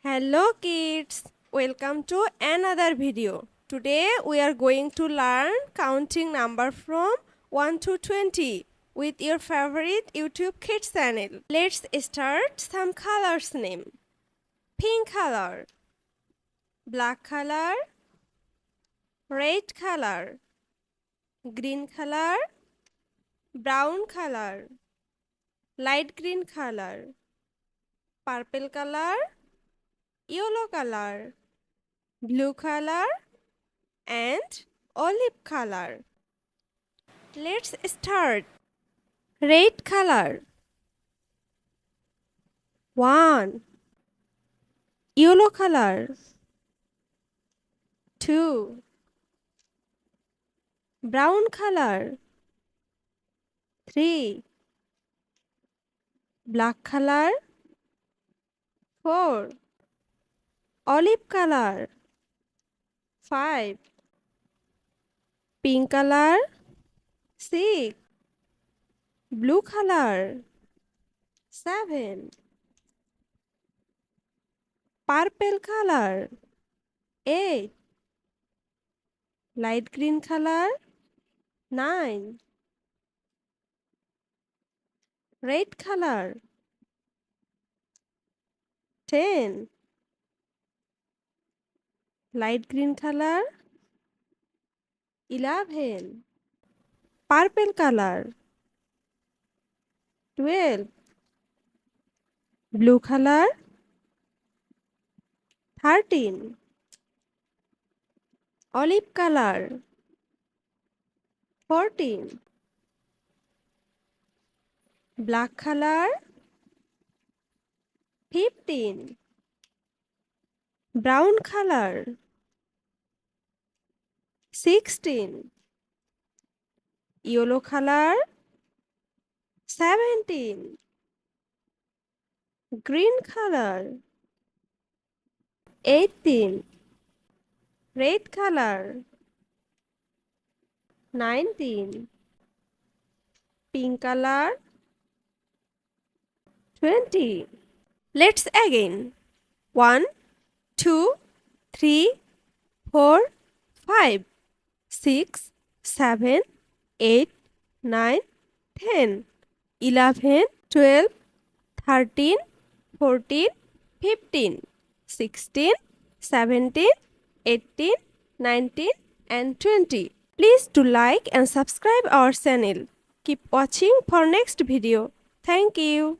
Hello kids, welcome to another video. Today we are going to learn counting number from 1 to 20 with your favorite YouTube Kids channel. Let's start some colors name. Pink color, black color, red color, green color, brown color, light green color, purple color, yellow color, blue color and olive color. Let's start. Red color. 1. Yellow color. 2. Brown color. 3. Black color. 4. Olive color. 5. Pink color. 6. Blue color. 7. Purple color. 8. Light green color. 9. Red color. 10. Light green color. 11. Purple color. 12. Blue color. 13. Olive color. 14. Black color. 15. Brown color. 16. Yellow color. 17. Green color. 18. Red color. 19. Pink color. 20. Let's again. 1, 2, 3, 4, 5, 6, 7, 8, 9, 10, 11, 12, 13, 14, 15, 16, 17, 18, 19 and 20. Please do like and subscribe our channel. Keep watching for next video. Thank you.